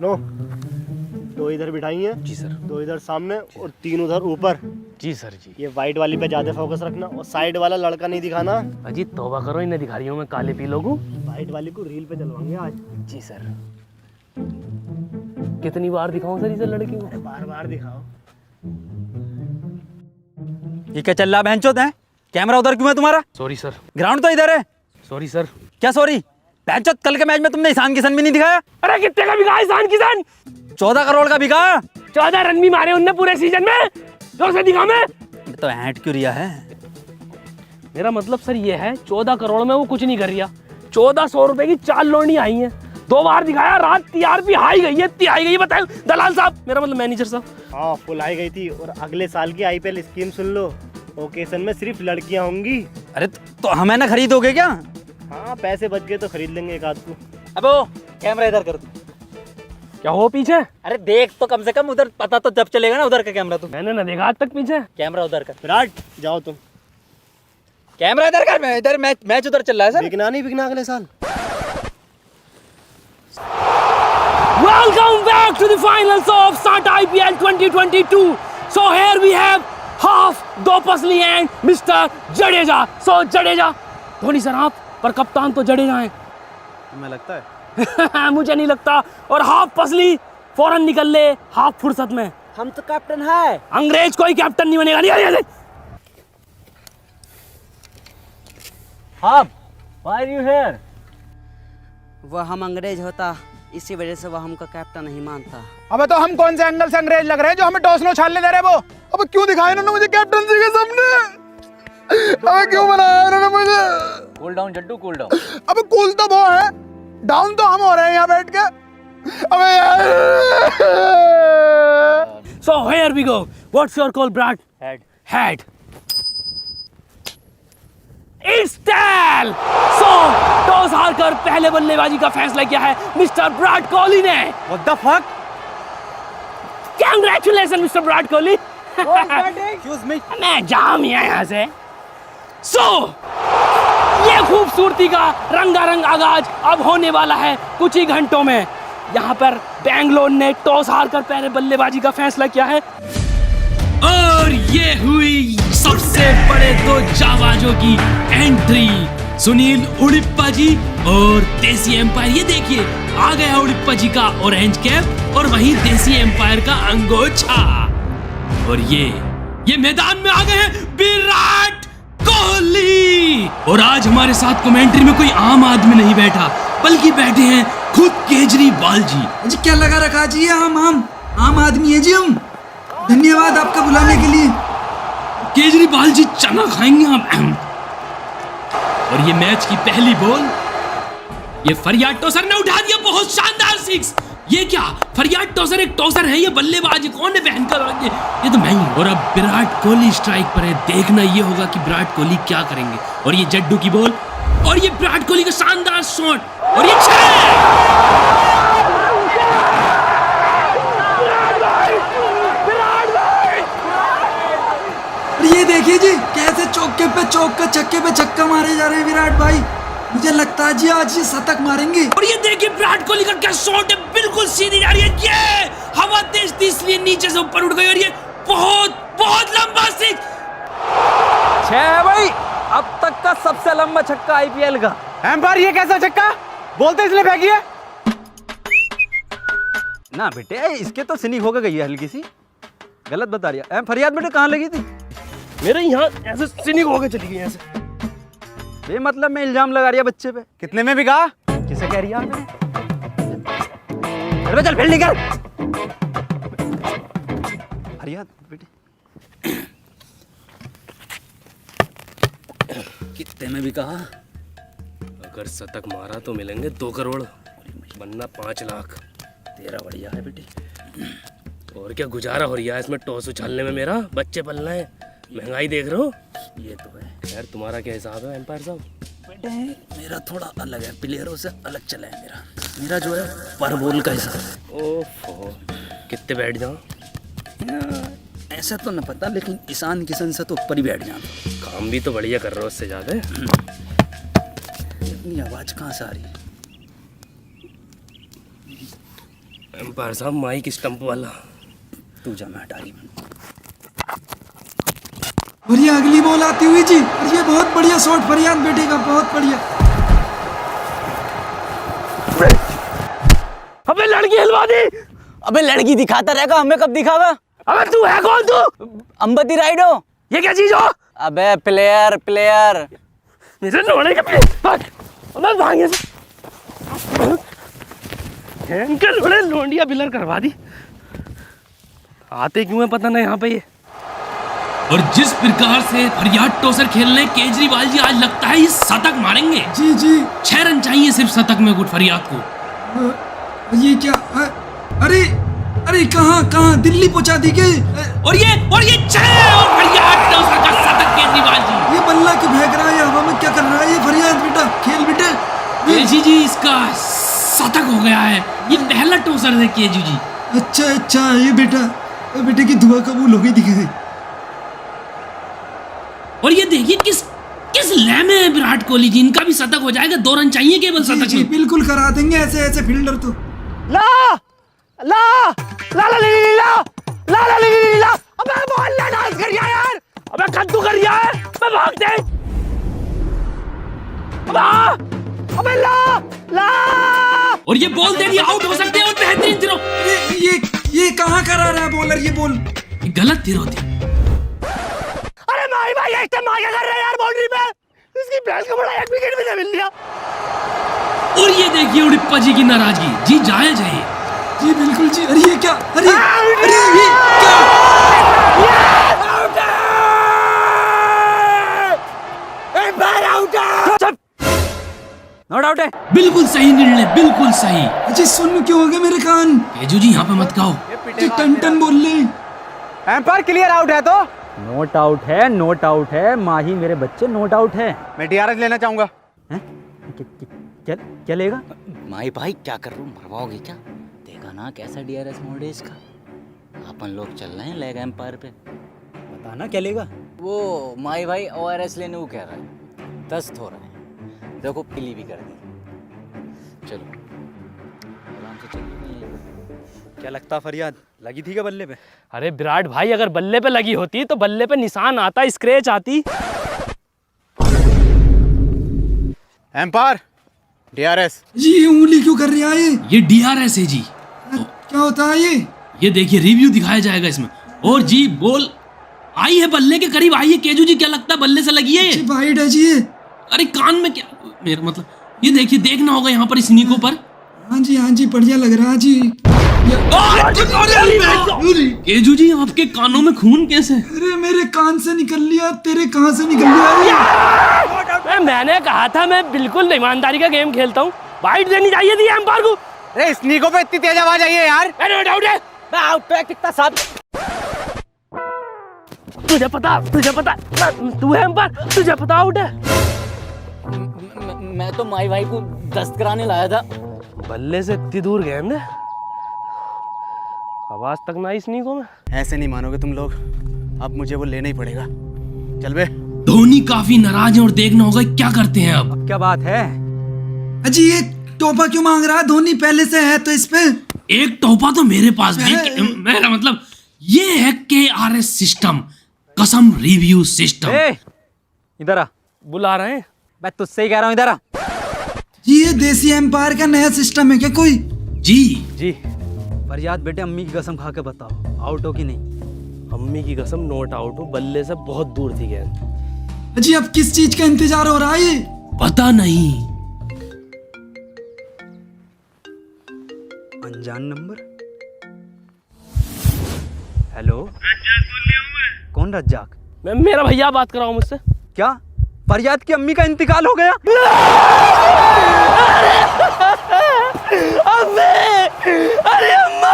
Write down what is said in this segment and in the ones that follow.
सुनो, 2 इधर बिठाई हैं जी सर। 2 इधर सामने और 3 उधर ऊपर। जी सर जी। ये वाइट वाली पे ज्यादा फोकस रखना और साइड वाला लड़का नहीं दिखाना। अजी तौबा करो, इन्हें दिखा रही हूँ मैं काले पीलों को। वाइट वाली को रील पे चलवाएंगे आज। जी सर। कितनी बार दिखाऊं सर इसे लड़की को? बार बार दिखाओ। ये क्या चल रहा है बहनचोद है? कैमरा उधर क्यों है तुम्हारा? Sorry sir. ग्राउंड तो इधर है। Sorry sir. क्या सॉरी? बहनचोद कल के मैच में तुमने ईशान किशन भी नहीं दिखाया। अरे कितने का बिका ईशान किशन? 14 करोड़ का बिका। 14 रन भी मारे उनने पूरे सीजन में। जोर से दिखा मैं। ये तो ऐंठ क्यों रिया है? मेरा मतलब सर ये है 14 करोड़ में वो कुछ नहीं कर रिया। 1400 रुपए की 4 लोनी आई हैं। 2 बार दिखाया, रात टीआरपी हाई गई है, इतनी हाई गई है बताओ दलाल साहब, मेरा मतलब मैनेजर साहब। हाँ फुल आई गई थी। और अगले साल की आईपीएल स्कीम सुन लो, ओकेशन में सिर्फ लड़कियां होंगी। अरे तो हमें ना खरीदोगे क्या? हाँ पैसे बच गए तो खरीद लेंगे एक आध को। अबे वो कैमरा इधर कर दो। क्या हो पीछे? अरे देख तो कम से कम, उधर पता तो जब चलेगा ना उधर का कैमरा। तुम मैंने ना देखा आज तक पीछे। कैमरा उधर कर। विराट जाओ तुम। कैमरा इधर कर। मैं इधर मैच उधर चल रहा है सर। बिकना नहीं बिकना अगले साल। Welcome back to the finals of SATA IPL 2022. So here we have half दो पसली and Mr. Jadeja. So Jadeja, Dhoni sir आप, पर कप्तान तो जडेजा हैं। तुम्हें लगता है? मुझे नहीं लगता। और हाफ पसली फौरन निकल ले हाफ फुर्सत में। हम तो कैप्टन है। अंग्रेज कोई कैप्टन नहीं बनेगा। नहीं हाँ, why are you here? वह हम अंग्रेज होता, इसी वजह से वह हमको कैप्टन नहीं मानता। अबे तो हम कौन से एंगल से अंग्रेज लग रहे हैं जो हमें टॉस नो छालने दे रहे वो? अबे क्यों दिखाया इन्होंने मुझे कैप्टनसी के सामने? अबे क्यों बनाया इन्होंने मुझे? Cool down Jaddu, cool down. अबे कूल तो वो है, डाउन तो हम हो रहे हैं यहाँ बैठ के। अबे यार। So here we go. What's your call, Brad? Head. Istel! So toss हारकर पहले बल्लेबाजी का फैसला किया है मिस्टर विराट कोहली ने। What the fuck? Congratulations mister Virat Kohli. Excuse me. मैं जाम यहाँ से। So ये खूबसूरती का रंगारंग आगाज अब होने वाला है कुछ ही घंटों में। यहाँ पर बेंगलोर ने टॉस हारकर पहले बल्लेबाजी का फैसला किया है और ये हुई सबसे बड़े 2 जाबाजों की एंट्री, सुनील उड़िप्पा जी और देसी एम्पायर। ये देखिए आ गया उड़िप्पा जी का ऑरेंज कैप और वहीं देसी एम्पायर का अंगोछा। और ये मैदान में आ गए हैं विराट कोहली। और आज हमारे साथ कमेंट्री में कोई आम आदमी नहीं बैठा, बल्कि बैठे हैं खुद केजरीवाल जी। जी क्या लगा रखा जी? आम आदमी है जी हम। धन्यवाद आपका बुलाने के लिए। केजरीवाल जी चना खाएंगे हम। और ये मैच की पहली बॉल ये फरियाद टॉसर ने उठा दिया, बहुत शानदार 6। ये क्या फरियाद टॉसर एक टॉसर है? ये बल्लेबाज कौन है भयंकर? ये तो मैं ही। और अब विराट कोहली स्ट्राइक पर है। देखना ये होगा कि विराट कोहली क्या करेंगे। और ये जड्डू की बॉल और ये विराट कोहली का शानदार शॉट और ये 6। ये देखिए जी कैसे चौके पे चौका, छक्के पे छक्का मारे जा रहे हैं विराट भाई। मुझे लगता है जी आज ये शतक मारेंगे। और ये देखिए विराट कोहली का क्या शॉट है, बिल्कुल सीधी जा रही है। ये हवा तेज थी इसलिए नीचे से ऊपर उठ गई और ये बहुत लंबा 6 है भाई, अब तक का सबसे लंबा छक्का आईपीएल का। एम्पायर ये कैसा छक्का? बोलते इसलिए फेंकी है? ना बेटे, इसके तो स्निक होकर गई है हल्की सी। गलत बता रही है। फरियाद बेटे कहाँ लगी थी? मेरे यहाँ ऐसे सिनिक होके चली गई ऐसे। बेमतलब में इल्जाम लगा रही है बच्चे पे। कितने में बिका? किसे कह रही है आपने? अरे चल फील्डिंग कर। फरियाद बेटे कितने में भी कहा? अगर शतक मारा तो मिलेंगे 2 करोड़, वरना 5 लाख। तेरा बढ़िया है बेटी। और क्या गुजारा हो रहा है इसमें टॉस उछालने में? मेरा बच्चे पलना है, महंगाई देख रहे हो। ये तो है यार तुम्हारा क्या हिसाब है एम्पायर साहब? बेटे मेरा थोड़ा अलग है, प्लेयरों से अलग चला है मेरा जो है पर बॉल का हिसाब। ओहो, कितने बैठ जाओ? ऐसा तो न पता, लेकिन ईशान किशन से तो ऊपर ही बैठ जाता। काम भी तो बढ़िया कर रहे हो उससे ज्यादा। इतनी आवाज कहाँ से आ रही है? एम्पायर साहब माइक स्टंप वाला तू जा, मैं अटारी में। और ये अगली बॉल आती हुई जी, और ये बहुत बढ़िया शॉट फरियाद बेटे का, बहुत बढ़िया। अबे लड़की हिलवा दी। अबे लड़की दिखाता रहेगा, हमें कब दिखावा? अबे तू है कौन तू? अंबती राइडो। ये क्या चीज हो? अबे प्लेयर प्लेयर। मेरे लोड़े के भाग। अबे भागे से। इनके लोड़े लोंडिया बिलर करवा दी। आते क्यों है पता नहीं यहाँ पे ये। और जिस प्रकार से फरियाद टॉसर खेलने केजरीवाल जी आज लगता है ये शतक मारेंगे। जी जी। 6 रन चाहिए सिर्फ शतक में गुड फरियाद को। ये क्या? अरे अरे कहाँ कहाँ दिल्ली पहुंचा दी गई। और ये 6 और फरियाद टॉसर का शतक केजरीवाल जी। ये बल्ला क्यों फेंक रहा है हवा में, क्या कर रहा है ये फरियाद बेटा? खेल बेटे। केजी जी इसका शतक हो गया है, ये पहला टॉसर है केजी जी। अच्छा ये बेटे की दुआ कबूल हो गई दिखे। और ये देखिए किस लय में है विराट कोहली जी, इनका भी शतक हो जाएगा। 2 रन चाहिए केवल शतक जी में। बिल्कुल करा देंगे ऐसे फील्डर तो। ला ला ला ला ली ला ला ला ली ला। अबे मोहल्ला डांस कर यार। अबे कद्दू कर रहा है, मैं भाग दे। अबे ला ला। और ये बॉल दे दिया, आउट हो सकते हैं। और बेहतरीन थ्रो। ये कहाँ करा रहा है बॉलर ये बॉल? ये गलत थ्रो थी। अरे भाई एक टाइम आगे कर रहे हैं यार बाउंड्री पे। इसकी भैंस को बड़ा 1 विकेट भी नहीं मिल लिया। और ये देखिए उड़िप्पा जी की नाराजगी जी, जायज है ये। जी बिल्कुल जी। अरे ये क्या? अरे ये क्या? नॉट आउट है। बिल्कुल सही निर्णय, बिल्कुल सही। जी सुन क्यों हो गए मेरे कान? केजू जी यहाँ पे मत कहो। जी टन बोल ले। एम्पायर क्लियर आउट है तो? नोट आउट है माही मेरे बच्चे, नोट आउट है। मैं डीआरएस लेना चाहूंगा। क्या लेगा? माई भाई क्या कर रहा हूँ, मरवाओगे क्या? देखा ना कैसा डीआरएस मोड है इसका। अपन लोग चल रहे हैं लेग एम्पायर पे। बताना क्या लेगा? वो माई भाई ओआरएस लेने को कह रहा है, दस्त हो रहा है। देखो पीली भी कर दी। चलो आराम से चलिए। क्या लगता फरियाद लगी थी क्या बल्ले पे? अरे विराट भाई अगर बल्ले पे लगी होती तो बल्ले पे निशान आता, स्क्रैच आती। Empire DRS. जी ये उंगली क्यों कर रही है ये डीआरएस है जी। क्या होता है ये देखिए रिव्यू दिखाया जाएगा इसमें। और जी बॉल आई है, बल्ले के करीब आई है। केजू जी क्या लगता है बल्ले से लगी है? जी वाइड है जी। अरे कान में क्या, मेरा मतलब ये देखिए, देखना होगा यहाँ पर इस नीको पर। हाँ जी बढ़िया लग रहा है जी। केजू जी आपके कानों में खून कैसे? अरे मेरे कान से निकल लिया, तेरे कहाँ से निकल लिया? मैंने कहा था मैं बिल्कुल ईमानदारी का गेम खेलता हूँ। वाइड देनी चाहिए थी एम्पायर को। अरे स्नीको पे इतनी तेज आवाज आई है यार। मैं आउट है कितना साहब। तुझे पता तू है एम्पायर, तुझे पता आउट है। मैं तो माई भाई को दस्त कराने लाया था। बल्ले से इतनी दूर गेंद है, आवाज तक ना इस नीको में। ऐसे नहीं मानोगे तुम लोग, अब मुझे वो लेना ही पड़ेगा। चल बे। धोनी काफी नाराज है और देखना होगा क्या करते हैं अब। क्या बात है? अजी ये टोपा क्यों मांग रहा है? धोनी पहले से है तो इस पे एक टोपा तो मेरे पास भी। मेरा मतलब ये है KRS सिस्टम, कसम रिव्यू सिस्टम। इधर आ। बुला रहे हैं। मैं तुझसे ही कह रहा हूँ, इधर आ। ये देसी एम्पायर का नया सिस्टम है क्या कोई? जी फरियाद बेटे अम्मी की कसम खा के बताओ, आउट हो कि नहीं? अम्मी की कसम नोट आउट हो, बल्ले से बहुत दूर थी गेंद। अजी अब किस चीज का इंतजार हो रहा है? पता नहीं। अनजान नंबर। हेलो कौन रज्जाक? मैं मेरा भैया बात कर रहा हूँ मुझसे। क्या फरियाद की अम्मी का इंतकाल हो गया? अरे अम्मा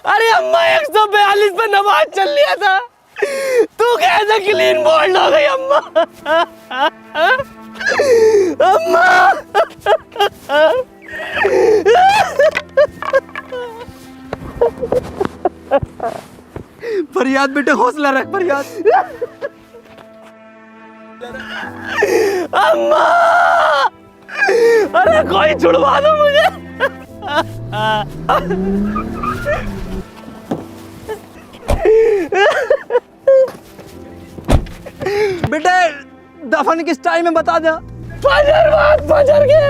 अरे अम्मा 142 पे नमाज चल लिया था, तू कैसे क्लीन बोल्ड हो गई अम्मा? अम्मा फरियाद बेटे हौसला रख फरियाद। अम्मा अरे कोई छुड़वा दो मुझे। बेटे दफन किस टाइम में बता दो। फजर के।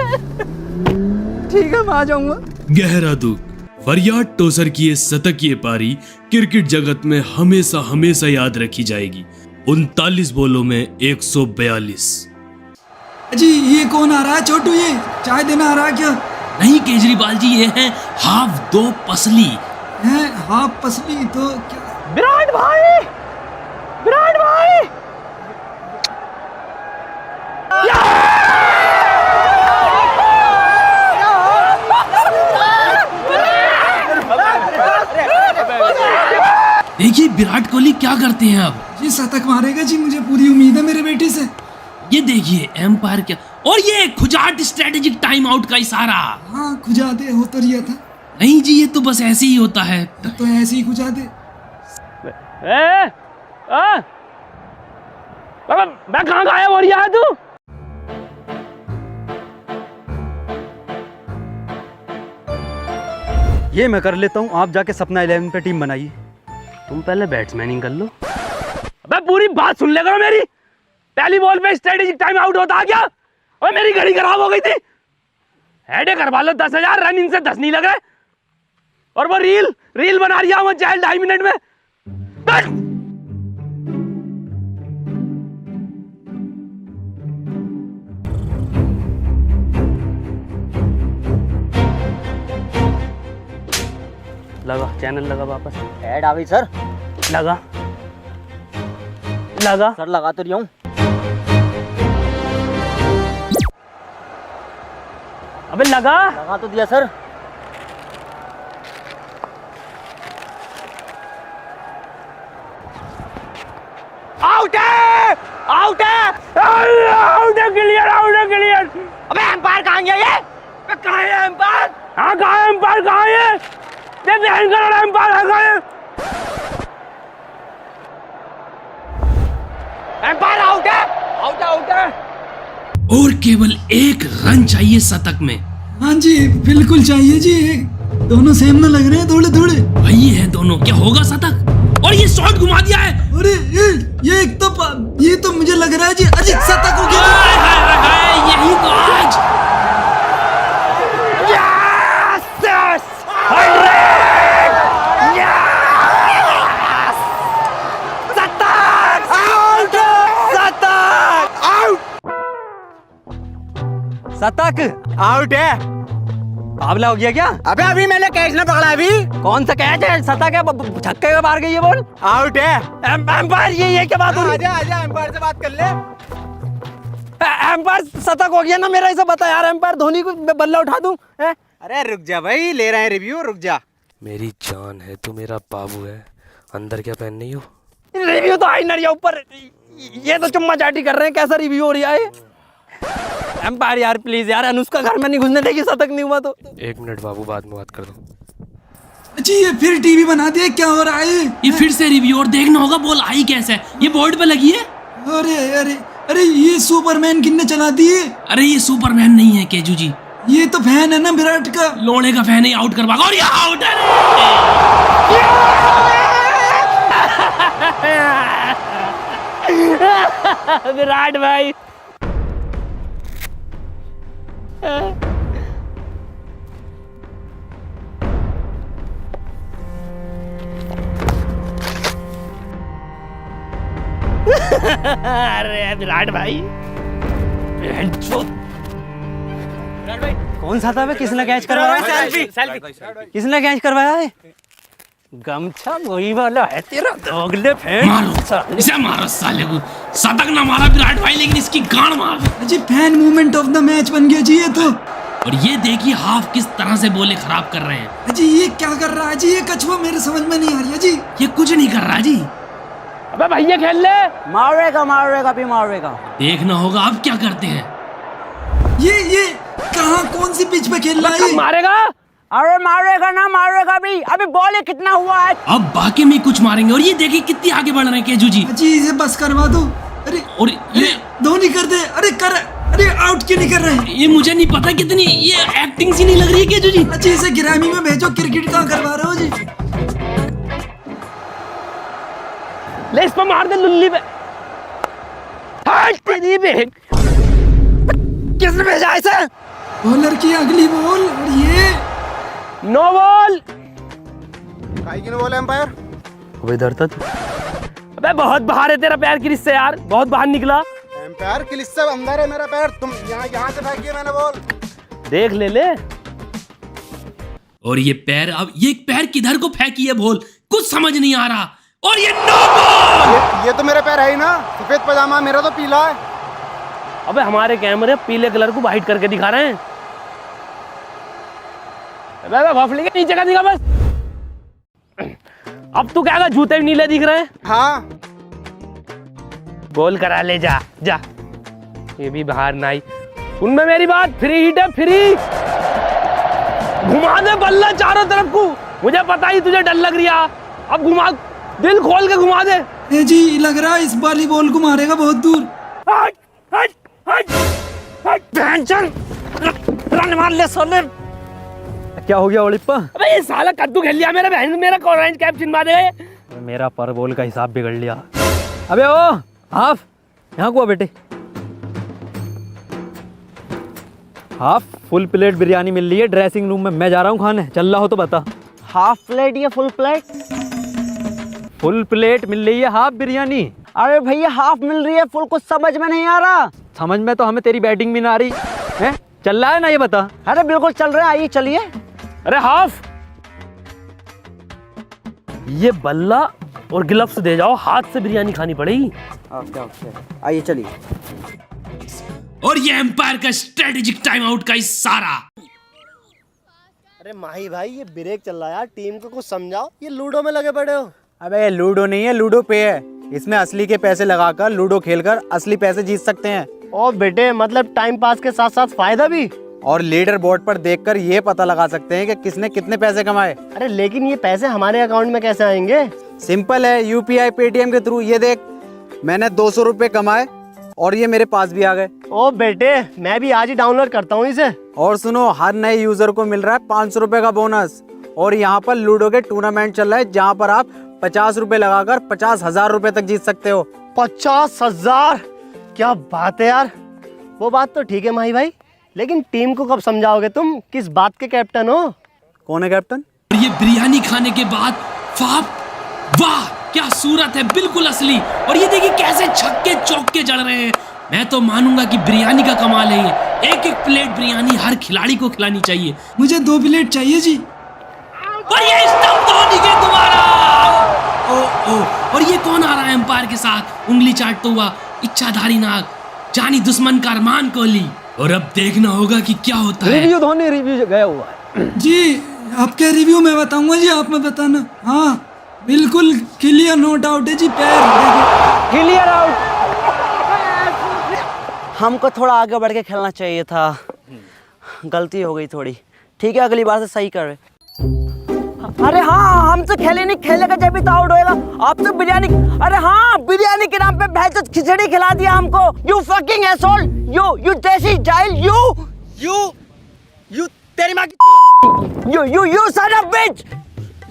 ठीक है मैं आ जाऊंगा। गहरा दुख। फरियाद टोसर की ये शतकीय पारी क्रिकेट जगत में हमेशा हमेशा याद रखी जाएगी। 39 बॉलों में 142। जी ये कौन आ रहा है छोटू? ये चाय देना आ रहा है क्या? नहीं केजरीवाल जी, ये है हाफ दो पसली। है हाफ पसली तो क्या? विराट भाई, विराट भाई। देखिए विराट कोहली क्या करते हैं अब। जी शतक मारेगा जी, मुझे पूरी उम्मीद है मेरे बेटे से। ये देखिए एम्पायर क्या, और ये खुजाट स्ट्रेटेजिक टाइम आउट का इशारा। हाँ खुजा दे, हो तो रिया था। नहीं जी, ये तो बस ऐसे ही होता है। तो ऐसे ही खुजा दे। मैं कहाँ गायब हो रहा है तू? ये मैं कर लेता हूँ, आप जाके सपना 11 पे टीम बनाइए। तुम पहले बैट्समैनिंग कर लो। अबे पूरी बात सुन ले करो मेरी। पहली बॉल पे स्ट्रेटेजिक टाइम आउट होता क्या? और मेरी घड़ी खराब हो गई थी। हेडे करवा लो 10,000, रन इनसे 10 नहीं लग रहे। और वो रील बना रही है वो चाइल्ड 2.5 मिनट में। बस। लगा चैनल लगा वापस। ऐड आ गई सर। लगा सर लगा तो रही हूँ। अबे लगा तो दिया सर। आउट है, आउट है, आउट है, क्लियर, आउट है, क्लियर। अबे एम्पायर कहाँ गया ये? अबे कहाँ है एम्पायर? हाँ कहाँ है एम्पायर? कहाँ है? ये ध्यान करो एम्पायर कहाँ है? एम्पायर आउट है, आउट है, आउट है। और केवल 1 रन चाहिए शतक में। हाँ जी बिल्कुल चाहिए जी। दोनों सेम ना लग रहे हैं थोड़े थोड़े। वही है दोनों, क्या होगा शतक? और ये शॉट घुमा दिया है। अरे ये एक तो ये तो मुझे लग रहा है जी अजीत शतक हो गया। यही तो आज। शतक आउट है। आंवला हो गया क्या? अबे अभी मैंने कैच ना पकड़ा अभी। कौन सा कैच है? शतक है, छक्के में मार गई ये बॉल। आउट है। एम्पायर ये क्या बात हो रही है? आजा एम्पायर से बात कर ले। एम्पायर शतक हो गया ना मेरा, इसे बता यार। एम्पायर धोनी को बल्ला उठा दूं? अरे रुक जा भाई, ले रहे हैं रिव्यू, रुक जा। मेरी जान है, तू मेरा बाबू है। अंदर क्या पहन नहीं हो? रिव्यू तो आई ना ऊपर, ये तो चुम्मा चाटी कर रहे हैं। कैसा रिव्यू हो रहा है? एम्पायर यार प्लीज यार, अनुष्का घर में नहीं घुसने देगी शतक नहीं हुआ तो। 1 मिनट बाबू, बाद में बात कर दो। जी ये फिर टीवी बना दिया, क्या हो रहा है? ये फिर से रिव्यू, और देखना होगा बॉल आई कैसे। ये बोर्ड पे लगी है। अरे अरे अरे ये सुपरमैन किसने चला दिए? अरे ये सुपरमैन नहीं है केजू जी, ये तो फैन है ना विराट का। लोड़े का फैन ही आउट करवा। और ये आउट है। विराट भाई। अरे विराट भाई, कौन सा था? किसने कैच करवाया? किसने कैच करवाया है? गमछा वही वाला है तेरा दोगले फैन। मारो इसे, मारो साले को। शतक ना मारा विराट भाई, लेकिन इसकी गांड मार। जी fan movement of the match बन गया जी ये तो। और ये देखिए हाफ किस तरह से बोले खराब कर रहे हैं। जी ये क्या कर रहा है जी? ये कछुआ मेरे समझ में नहीं आ रही है जी। ये कुछ नहीं कर रहा जी। अबे भैया खेल ले। मारेगा भी मारेगा। देखना होगा अब क्या करते हैं। ये कहाँ कौन सी पिच पे खेल रहा है? मारेगा। अरे मारेगा ना, मारेगा भी। अभी बॉल कितना हुआ है? अब बाकी में कुछ मारेंगे। और ये देखिए कितनी आगे बढ़ रहे हैं केजू जी। जी इसे बस करवा दो। अरे और ये धोनी कर दे। अरे कर अरे आउट क्यों नहीं कर रहे? ये मुझे नहीं पता कितनी ये एक्टिंग सी नहीं लग रही है क्या जी? अच्छी इसे गिरामी में भेजो, क्रिकेट कहाँ करवा रहे हो जी? ले इस पर मार दे लुल्ली पे। हट तेरी बहन। किसने भेजा इसे? बॉलर की अगली बॉल और ये नो बॉल। काहे की बोले एम्पायर? अबे इधर तक। अबे बहुत बाहर है तेरा पैर क्रीज से यार, बहुत बाहर निकला। एम्पायर क्रीज से अंदर है मेरा पैर, तुम यहाँ से फेंकी है मैंने बॉल। देख ले। और ये पैर, अब ये पैर किधर को फेंकी है बॉल, कुछ समझ नहीं आ रहा। और ये नो बॉल। ये तो मेरे पैर है ही ना, सफेद पजामा, मेरा तो पीला है। अबे हमारे कैमरे पीले कलर को व्हाइट करके दिखा रहे हैं। अबे भफली के नीचे का दिखा बस। अब तू क्या जूते भी नीले दिख रहे हैं। हाँ गोल करा ले, जा जा। ये भी बाहर ना आई। उनमें मेरी बात, फ्री हिट है, फ्री। घुमा दे बल्ला चारों तरफ को। मुझे पता ही तुझे डर लग रहा, अब घुमा, दिल खोल के घुमा दे। ए जी लग रहा है इस वाली बॉल को मारेगा बहुत दूर। हट हट हट हट भैंचन, रन मार ले सोले। क्या हो गया ओलिप्पा? अबे ये साला कद्दू खेल लिया मेरे बहन, मेरा ऑरेंज कैप चिन्ह दे। मेरा पर बॉल का हिसाब बिगड़ लिया। अबे ओ हाफ, यहाँ को आ बेटे। हाफ फुल प्लेट बिरयानी मिल रही है ड्रेसिंग रूम में, मैं जा रहा हूँ खाने, चल रहा हो तो बता। हाफ प्लेट या फुल प्लेट? फुल प्लेट मिल रही है हाफ बिरयानी। अरे भैया हाफ मिल रही है, फुल कुछ समझ में नहीं आ रहा। समझ में तो हमें तेरी बैटिंग भी ना आ रही है। चल रहा है ना ये बता। अरे बिल्कुल चल रहे हैं, आइए चलिए। अरे हाफ, ये बल्ला और ग्लव्स दे जाओ, हाथ से बिरयानी खानी पड़ेगी। ओके आइए चलिए। और ये एम्पायर का स्ट्रेटेजिक टाइम आउट का इशारा। अरे माही भाई, ये ब्रेक चल रहा है यार, टीम को कुछ समझाओ, ये लूडो में लगे पड़े हो। अबे ये लूडो नहीं है, लूडो पे है। इसमें असली के पैसे लगाकर लूडो खेलकर असली पैसे जीत सकते हैं। ओ बेटे, मतलब टाइम पास के साथ साथ फायदा भी। और लीडर बोर्ड पर देखकर ये पता लगा सकते हैं कि किसने कितने पैसे कमाए। अरे लेकिन ये पैसे हमारे अकाउंट में कैसे आएंगे? सिंपल है, यूपीआई पेटीएम के थ्रू। ये देख, मैंने 200 रुपए कमाए और ये मेरे पास भी आ गए। ओ बेटे, मैं भी आज ही डाउनलोड करता हूँ इसे। और सुनो, हर नए यूजर को मिल रहा है 500 रुपए का बोनस। और यहाँ पर लूडो के टूर्नामेंट चल रहा है, जहाँ पर आप 50 रुपए लगाकर 50,000 रुपए तक जीत सकते हो। 50,000? क्या बात है यार। वो बात तो ठीक है माही भाई, लेकिन टीम को कब समझाओगे तुम, किस बात के कैप्टन हो? कौन है कैप्टन? और ये बिरयानी खाने के बाद फाप, वाह क्या सूरत है, बिल्कुल असली। और ये देखिए कैसे छक्के चौके जड़ रहे हैं। मैं तो मानूंगा कि बिरयानी का कमाल है ये। एक एक प्लेट बिरयानी हर खिलाड़ी को खिलानी चाहिए। मुझे 2 प्लेट चाहिए जी। और ये स्टंप धोनी के दोबारा। ओ और ये कौन आ रहा है एम्पायर के साथ, उंगली चाटता हुआ, इच्छाधारी नाग, जानी दुश्मन का अरमान कोहली। और अब देखना होगा कि क्या होता है। रिव्यू धोनी रिव्यू गया हुआ है जी। आपके रिव्यू में बताऊंगा जी, आप में बताना। हाँ बिल्कुल क्लियर, नो डाउट है जी। पैर क्लियर आउट। हमको थोड़ा आगे बढ़ के खेलना चाहिए था, गलती हो गई थोड़ी। ठीक है, अगली बार से सही कर रहे। अरे हाँ, हमसे खेले नहीं, खेलेगा जब भी तो आउट होएगा। आपसे बिरयानी, अरे हाँ बिरयानी के नाम पे भैंस खिचड़ी खिला दिया हमको। यू फकिंग एसोल, यू देसी जाइल, यू तेरी माँ की you son of bitch,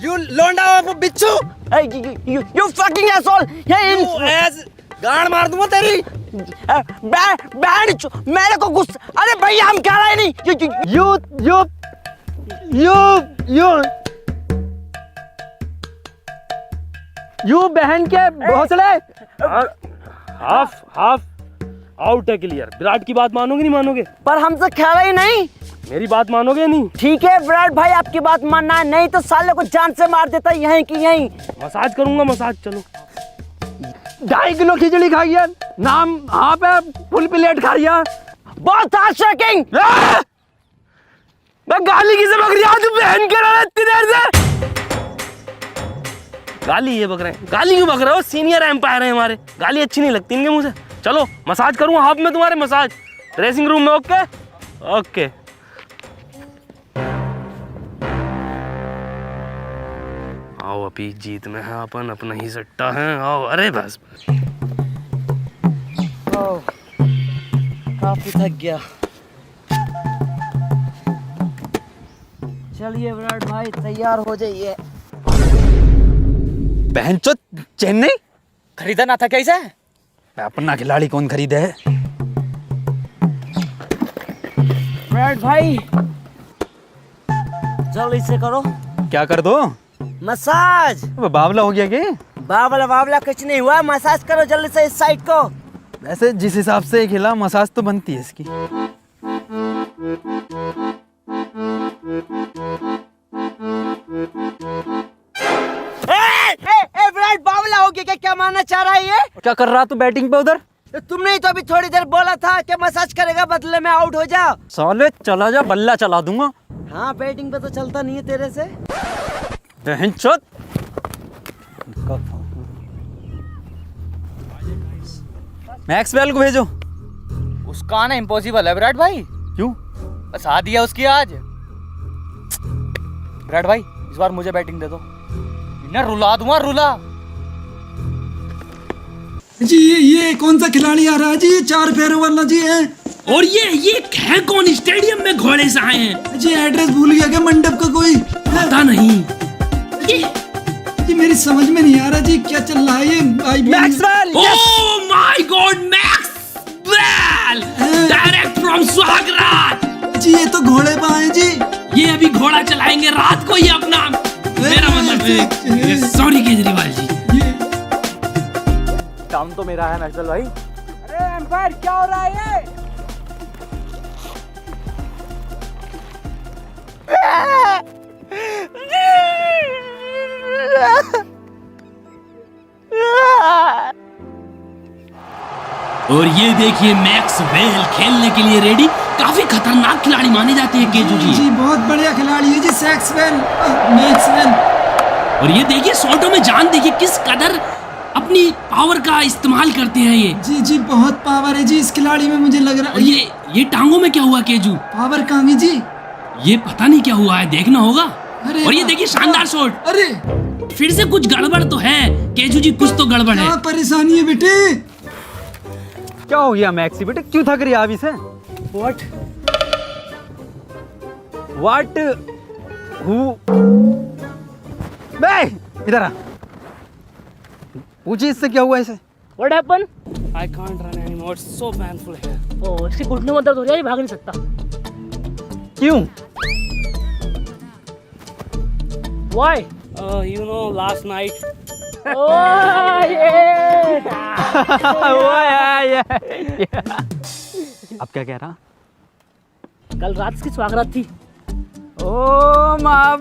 you लोंडा बिच्छू, यू फकिंग एसोल। गाड़ मार दूंगा तेरी। मेरे को गुस्सा, अरे भैया हम कह रहे नहीं। यू बहन के भोसले। हाफ हाफ आउट है, क्लियर। विराट की बात मानोगे नहीं मानोगे? पर हमसे खेला ही नहीं। मेरी बात मानोगे नहीं? ठीक है विराट भाई, आपकी बात मानना है, नहीं तो साले को जान से मार देता यहीं की यहीं। मसाज करूंगा, मसाज। चलो 2.5 किलो खिचड़ी खाई है, नाम हाँ पे फुल प्लेट खाई है। बहुत शॉकिंग। मैं गाली किसे बक रही हूँ? बहन के रहा इतनी देर से गाली ये बक रहे हैं। गाली क्यों बक रहे हो? सीनियर एम्पायर है हमारे, गाली अच्छी नहीं लगती इनके मुझे। चलो मसाज करूंगा हाफ में तुम्हारे, मसाज ड्रेसिंग रूम में। Okay okay. आओ अभी जीत में है अपन, अपना ही सट्टा है। आओ, अरे बस काफी थक गया। चलिए विराट भाई तैयार हो जाइए। बहनचोद चेन्नई खरीदा ना था क्या इसे? अपना खिलाड़ी कौन खरीदे है? विराट भाई जल्दी से करो। क्या कर दो? मसाज। वो बावला हो गया क्या? बावला बावला कुछ नहीं हुआ, मसाज करो जल्दी से इस साइड को। वैसे जिस हिसाब से खिला मसाज तो बनती है इसकी। विराट बावला हो गया क्या मानना चाह रहा है ये? क्या कर रहा तू बैटिंग पे उधर? तो तुमने ही तो अभी थोड़ी देर बोला था कि मसाज करेगा बदले में आउट हो जा। साले चला जा, बल्ला चला दूंगा। हाँ बैटिंग पे तो चलता नहीं है तेरे से। बहनचोद मैक्सवेल को भेजो। उसका आना इम्पॉसिबल है विराट भाई। क्यों? बस आ दिया उसकी आज। विराट भाई इस बार मुझे बैटिंग दे दो, इन्हें रुला दूंगा रुला। जी ये कौन सा खिलाड़ी आ रहा है जी? 4 पैरों वाला जी है। और ये है कौन? स्टेडियम में घोड़े से आए हैं जी एड्रेस भूल गया क्या मंडप का कोई? पता नहीं। ये जी मेरी समझ में नहीं आ रहा जी क्या चल रहा है ये। Maxwell! Oh my god, Maxwell direct from स्वागरात। जी ये तो घोड़े पे आए जी। ये अभी घोड़ा चलाएंगे रात को, ये अपना मेरा मतलब सॉरी केजरीवाल जी। काम तो मेरा है मैक्सवेल भाई। अरे एम्पायर क्या हो रहा है ये? और ये देखिए मैक्सवेल खेलने के लिए रेडी। काफी खतरनाक खिलाड़ी माने जाते हैं केजू जी। जी बहुत बढ़िया खिलाड़ी है जी मैक्सवेल। और ये देखिए शॉटों में जान देखिए किस कदर अपनी पावर का इस्तेमाल करते हैं ये। जी जी बहुत पावर है जी इस खिलाड़ी में मुझे लग रहा और है। ये टांगों में क्या हुआ केजू? पावर कहाँ है जी? ये पता नहीं क्या हुआ है, देखना होगा। अरे और ये देखिए शानदार शॉट। अरे फिर से कुछ गड़बड़ तो है केजू जी, कुछ तो गड़बड़ है। क्या परेशानी है बेटे? क्या हो गया मैक्सी बेटे, क्यों थक रही है अभी से? व्हाट हु बे इधर आ, पूछिए इससे क्या हुआ इसे? What happen? I can't run anymore, so painful है। ओह इसके घुटने में दर्द हो रहा है, ये भाग नहीं सकता। क्यों? Why? You know last night. Oh ये अब क्या कह रहा? कल रात इसकी स्वागरात थी। ओ माँ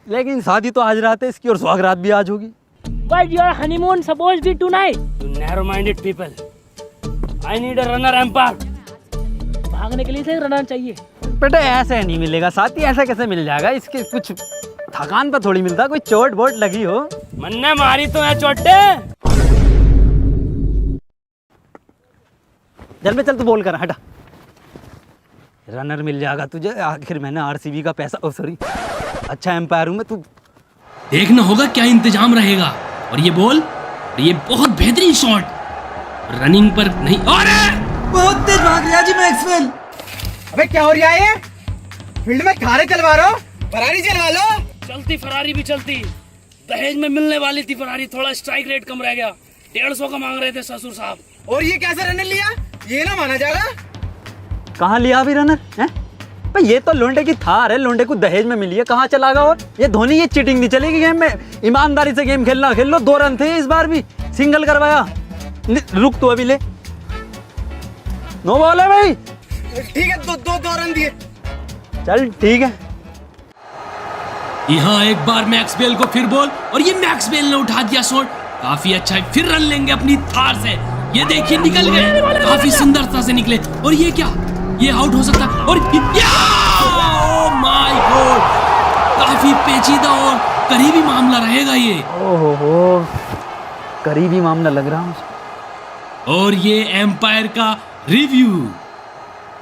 लेकिन शादी तो आज रात है इसकी और सुहागरात भी आज होगी। But your honeymoon supposed to be tonight. You narrow-minded people. I need a runner umpire. भागने के लिए से रनर चाहिए। बेटा ऐसे नहीं मिलेगा साथी, ऐसा कैसे मिल जाएगा? इसके कुछ थकान पर थोड़ी मिलता, कोई चोट बोट लगी हो। मन्ने मारी तो है चोटे। चल तू बोल कर हटा। रनर मिल जाएगा तुझे, आखिर मैंने आरसीबी का पैसा, ओ सॉरी अच्छा एम्पायर हूँ मैं। तू देखना होगा क्या इंतजाम रहेगा। और ये बॉल, और ये बहुत बेहतरीन शॉट, रनिंग पर नहीं। अरे बहुत तेज भाग गया जी मैक्सवेल। अबे क्या हो रहा है? फील्ड में कारे चलवा रहा हो, फरारी चलवा लो। चलती फरारी भी चलती, दहेज में मिलने वाली थी फरारी, थोड़ा स्ट्राइक रेट कम रह गया, 150 का मांग रहे थे ससुर साहब। और ये कैसा रनर लिया? ये ना माना जाएगा। कहाँ लिया अभी रनर है? ये तो लोंडे की थार है, लोंडे को दहेज में मिली है, कहाँ चला गया? और ये धोनी ये चीटिंग नहीं चलेगी गेम में। ईमानदारी से गेम खेलना खेल लो। 2 रन थे इस बार भी, सिंगल करवाया। रुक तो अभी ले, नो बॉल है भाई। ठीक है, दो रन दिए। चल ठीक है। यहाँ एक बार मैक्सवेल को फिर बॉल, और ये मैक्सवेल ने उठा दिया शॉट, काफी अच्छा है। फिर रन लेंगे अपनी थार से। ये देखिए निकल गए, काफी सुंदरता से निकले। और ये क्या, ये आउट हो सकता है। और ओह माय गॉड, काफी पेचीदा और करीबी मामला रहेगा ये। ओहो करीबी मामला लग रहा मुझे। और ये एम्पायर का रिव्यू,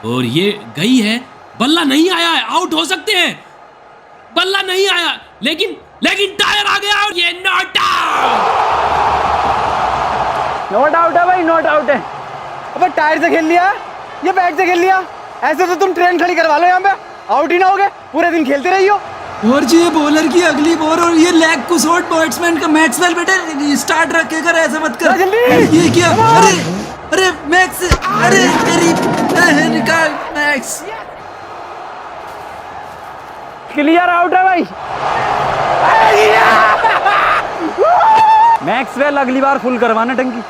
और ये गई है, बल्ला नहीं आया है, आउट हो सकते हैं। बल्ला नहीं आया, लेकिन टायर आ गया और ये नॉट आउट। नॉट आउट है भाई, नॉट आउट है। अबे टायर से खेल लिया, ये बैट से खेल लिया, ऐसे तो तुम ट्रेन खड़ी करवा लो यहाँ पे, आउट ही ना होगे, पूरे दिन खेलते रही हो। और जी ये बॉलर की अगली बॉल और ये लेग को शॉट बैट्समैन का मैक्सवेल बेटे स्टार्ट रखे कर, ऐसा मत कर। जल्दी ये क्या, अरे अरे मैक्स, अरे तेरी निकाल मैक्स। क्लियर आउट है भाई। मैक्सवेल अगली बार फुल करवाना टंकी।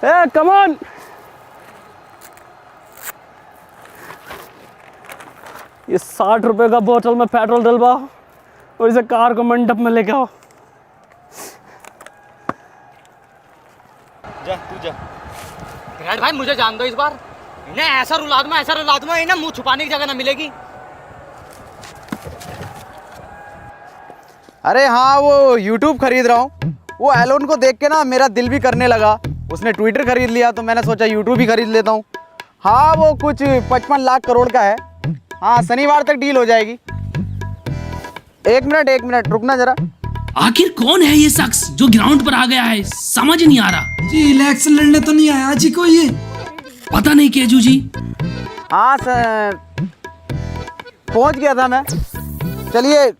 ए कम ऑन। ये 60 रुपए का बोतल में पेट्रोल डलवाओ और इसे कार को मंडप में लेके आओ। जा तू जा। विराट भाई मुझे जान दो इस बार, इन्हें ऐसा रुला दूंगा इन्हें मुंह छुपाने की जगह ना मिलेगी। अरे हाँ, वो YouTube खरीद रहा हूँ, वो एलोन को देख के ना मेरा दिल भी करने लगा। उसने ट्विटर खरीद लिया तो मैंने सोचा YouTube ही खरीद लेता हूँ। हाँ वो कुछ 55 लाख करोड़ का है। हाँ शनिवार तक डील हो जाएगी। एक मिनट रुकना जरा। आखिर कौन है ये शख्स जो ग्राउंड पर आ गया है, समझ नहीं आ रहा। जी इलेक्शन लड़ने तो नहीं आया जी कोई ये? पता नहीं केजू जी। हाँ सर, पहुँच गया था मैं। चलिए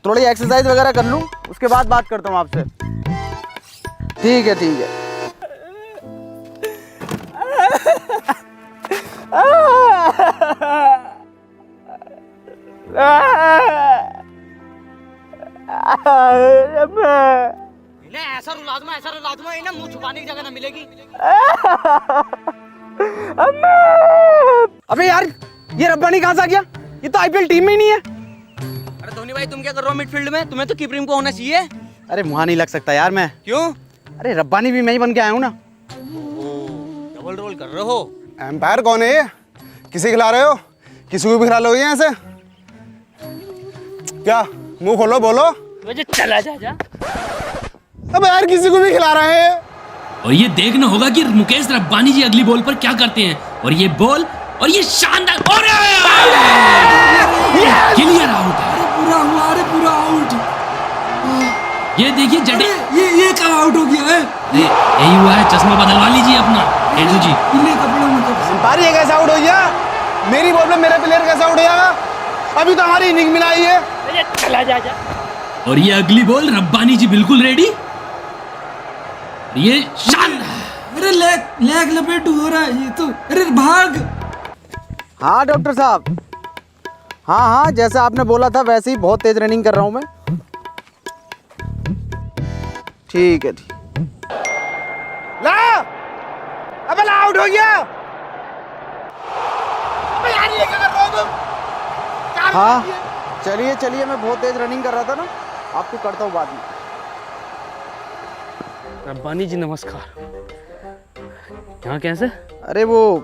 थोड़ी एक्सरसाइज वगैरह कर लूँ, उसके बाद बात करता हूँ आपसे। ठीक है। इन्हें ऐसा रुला दूंगा इन्हें मुंह छुपाने की जगह ना मिलेगी। अबे यार ये रब्बानी कहाँ से आ गया? ये तो आईपीएल टीम में ही नहीं है। अरे धोनी भाई तुम क्या कर रहे हो मिडफील्ड में? तुम्हें तो कीपरिंग को होना चाहिए। अरे वहाँ नहीं लग सकता यार मैं। क्यों? अरे रब्बानी भी मैं ही बन के आया हूँ ना। डबल रोल कर रहे हो। एम्पायर कौन है ये? किसे खिला रहे हो? किसी को भी खिला लोगे ऐसे? क्या मुंह खोलो बोलो। मुझे चला जा। अब यार किसी को भी खिला रहे हैं। और ये देखना होगा कि मुकेश रब्बानी जी अगली बॉल पर क्या करते हैं। और ये बॉल और ये शानदार क्लियर आउट है। पूरा हुआ, अरे पूरा आउट। ये देखिए जडे, ये कब आउट हो गया है? यही हुआ है, चश्मा बदलवा लीजिए अपना केजू जी। पीले कपड़ों में कब? एम्पायर ये कैसे आउट हो गया? मेरी बॉल में मेरा प्लेयर कैसे आउट हो जाएगा? अभी तो हमारी इनिंग मिलाई है। मुझे चला जा। और ये अगली बॉल रब्बानी जी बिल्कुल रेडी। ये शानदार। अरे लेग लपेट हो रहा है ये तो। अरे भाग। हाँ डॉक्टर साहब, हाँ जैसा आपने बोला था वैसे ही बहुत तेज रनिंग कर रहा हूँ मैं। ठीक है। ला अबे ला आउट हो गया। अबे यार ये क्या कर रहे हो तुम? हाँ चलिए मैं बहुत तेज रनिंग कर रहा था ना, आपको करता हूँ बाद में। रब्बानी जी नमस्कार। यहाँ कैसे? अरे वो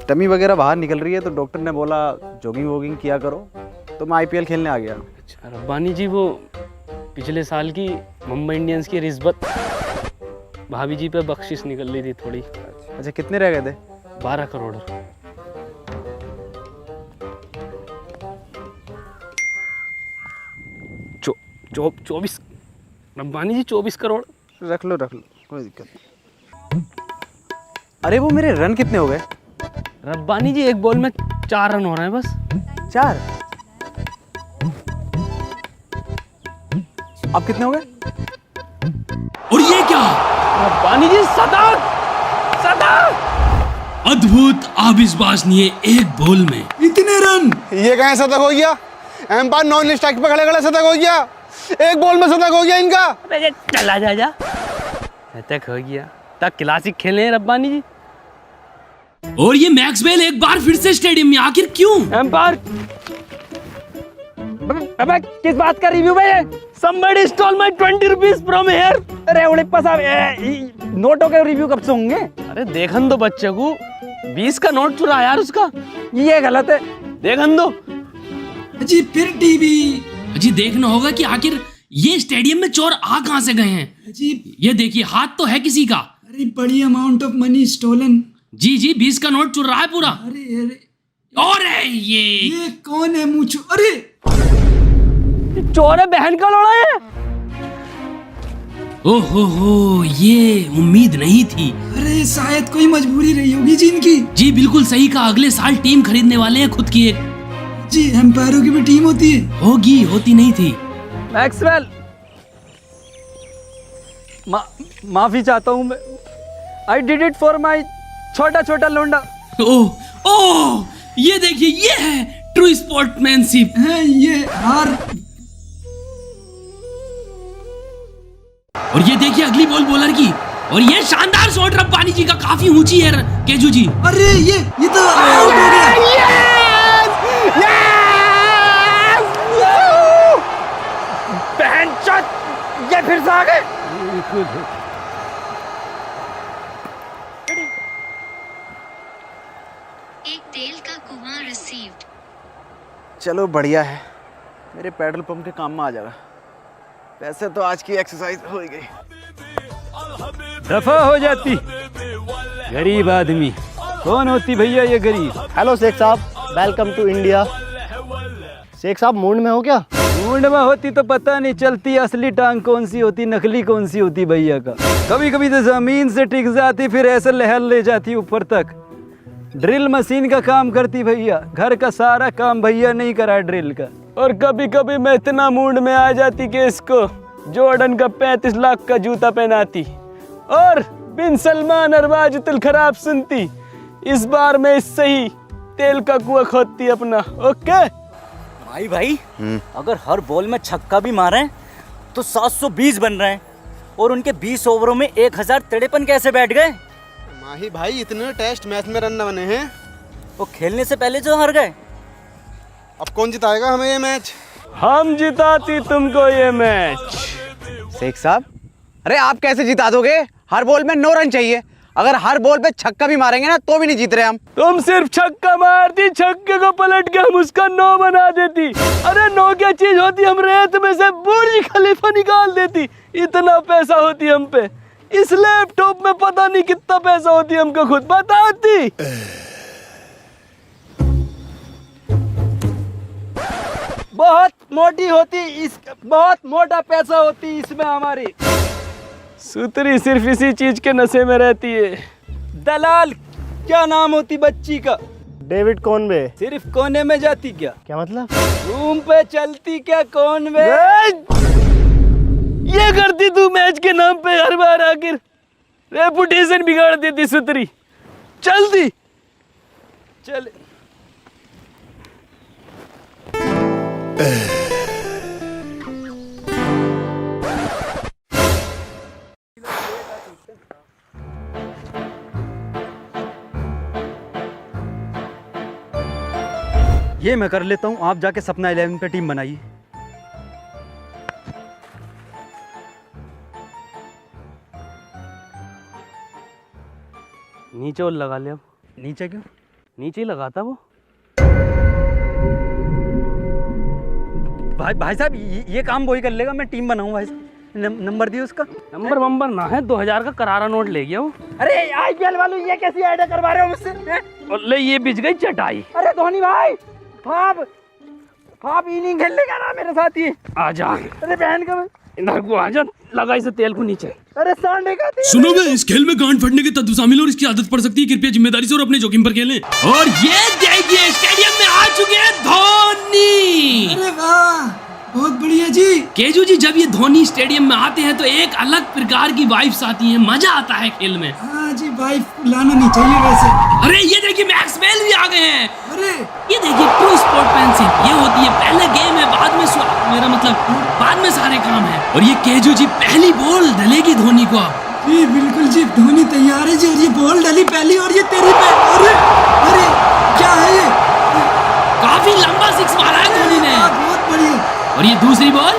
टमी वगैरह बाहर निकल रही है तो डॉक्टर ने बोला जॉगिंग वॉगिंग किया करो, तो मैं आईपीएल खेलने आ गया। अच्छा रब्बानी जी, वो पिछले साल की मुंबई इंडियंस की रिश्वत भाभी जी पे बख्शिश निकल रही थी थोड़ी। अच्छा कितने रह गए थे? 12 करोड़। 24 रब्बानी जी 24 करोड़। रख लो कोई दिक्कत नहीं। अरे वो मेरे रन कितने हो गए? रब्बानी जी एक बॉल में 4 रन हो रहे हैं बस। 4? अब कितने हो गए? और ये क्या? रब्बानी जी शतक। अद्भुत अविश्वसनीय एक बॉल में इतने रन। ये कहाँ शतक हो गया? एम्पायर नॉन स्ट्राइक पे खड़े शतक हो गया। एक बॉल में शतक हो गया इनका। मुझे चला जा। शतक हो गया। तक क्लासिक खेले हैं रब्बानी जी। और ये मैक्सवेल एक बार फिर से स्टेडियम में, आखिर क्यों? एम्पायर अबे किस बात का रिव्यू है? Somebody stole my 20 rupees from here। अरे उड़िप्पा साहब, नोटों के रिव्यू कब से होंगे? अरे देखन दो बच्चे को, 20 का नोट चुरा यार उसका। ये गलत है। देखन दो। जी फिर टीवी। जी देखना होगा कि आखिर ये स्टेडियम में चोर आ कहां से गए हैं। जी ये देखिए हाथ तो है किसी का। अरे बड़ी अमाउंट ऑफ मनी स्टोलन। जी 20 का नोट चुर रहा है पूरा। अरे और है ये कौन है मुझ? अरे चोर है, बहन का लौड़ा है। ओहो हो, ये उम्मीद नहीं थी। अरे शायद कोई मजबूरी रही होगी जी इनकी। जी बिल्कुल सही कहा, अगले साल टीम खरीदने वाले हैं खुद की एक। जी एम्पायरों की भी टीम होती है। होगी, होती नहीं थी। मैक्सवेल, माफी चाहता हूँ मैं। I did it for my छोटा छोटा लोंडा। ओह ओह, ये देखिए, ये है ट्रू स्पोर्ट्समैनशिप। है ये हार। और ये देखिए अगली बॉल बॉलर की, और ये शानदार शॉट रब्बानी जी का, काफी ऊंची है केजू जी। अरे ये तो आउट हो गया। ये फिर से आ गए। एक तेल का कुआं रिसीव्ड। चलो बढ़िया है, मेरे पेट्रोल पंप के काम में आ जाएगा। वैसे तो आज की एक्सरसाइज हो ही गई। दफा हो जाती गरीब आदमी। कौन होती भैया ये गरीब? हेलो शेख साहब, वेलकम टू इंडिया। शेख साहब मूड में हो क्या? मूड में होती तो पता नहीं चलती असली टांग कौन सी होती नकली कौन सी होती भैया का। कभी कभी तो जमीन से टिक जाती, फिर ऐसे लहर ले जाती ऊपर तक। ड्रिल मशीन का काम करती भैया, घर का सारा काम भैया नहीं करा ड्रिल का। और कभी कभी मैं इतना मूड में आ जाती कि इसको जॉर्डन का 35 लाख का जूता पहनाती और बिन सलमान और वाजितुल खराब सुनती। इस बार मैं इससे ही तेल का कुआं खोदती अपना। ओके भाई अगर हर बॉल में छक्का भी मारे तो 720 बन रहे हैं, और उनके 20 ओवरों में 1053 कैसे बैठ गए? माही भाई, इतने टेस्ट मैच में रन बने हैं। वो खेलने से पहले जो हार गए। अब कौन जिताएगा हमें ये मैच? हम जिताती तुमको ये मैच। शेख साहब, अरे आप कैसे जिता दोगे? हर बॉल में 9 रन चाहिए। अगर हर बॉल पे छक्का भी मारेंगे ना तो भी नहीं जीत रहे हम। तुम सिर्फ छक्का मारती, छक्के को पलट के हम उसका 9 बना देती। अरे 9 क्या चीज होती, हम रेत में से बुर्ज खलीफा निकाल देती। इतना पैसा होती हम पे। इस लैपटॉप में पता नहीं कितना पैसा होती, हमको खुद बताती। बहुत मोटी होती, इस बहुत मोटा पैसा होती इसमें हमारी। सुतरी सिर्फ इसी चीज के नशे में रहती है। दलाल क्या नाम होती बच्ची का? David Conway. सिर्फ कोने में जाती क्या? क्या मतलब? रूम पे चलती क्या कॉनवे? ये करती तू मैच के नाम पे हर बार, आखिर रेपुटेशन बिगाड़ देती सुतरी। चलती चल। ये मैं कर लेता हूँ, आप जाके सपना 11 पे टीम बनाइए। नीचे और लगा ले। अब नीचे क्यों? नीचे ही लगाता वो। भाई साहब, ये काम वही कर लेगा, मैं टीम बनाऊँ भाई। नंबर दिए उसका। नंबर ना है, 2000 का करारा नोट ले गया वो। अरे आईपीएल वालों, ये कैसी आइडिया करवा रहे हो मुझसे? और ले ये बिछ गई चटाई। अरे धोनी भाई, आप इनिंग खेल लेगा ना मेरे साथ ही? आजा। अरे बहन का, इधर को आजा, लगा इसे तेल को नीचे। अरे सांडे का तेल। सुनो बे, इस खेल में गांड फटने के तत्व शामिल और इसकी आदत पड़ सकती है। कृपया जिम्मेदारी से और अपने जोखिम पर खेलें। और ये देखिए, स्टेडियम में आ चुके हैं धोनी। अरे वाह, बहुत बढ़िया जी। केजू जी, जब ये धोनी स्टेडियम में आते हैं तो एक अलग प्रकार की वाइब्स आती हैं, मजा आता है खेल में। हाँ जी, वाइफ लाना नहीं चाहिए वैसे। अरे ये देखिए, मैक्सवेल भी आ गए हैं। अरे ये देखिए, ट्रू स्पोर्ट्समैनशिप ये होती है, पहले गेम है, बाद में मेरा मतलब बाद में सारे काम है। और ये केजू जी, पहली बॉल डलेगी धोनी को अब। जी बिल्कुल जी, धोनी तैयार है जी। और ये बॉल डली पहली, और ये तेरी पे। अरे क्या है ये? काफी लंबा सिक्स मारा है धोनी ने। बहुत बढ़िया। और ये दूसरी बॉल,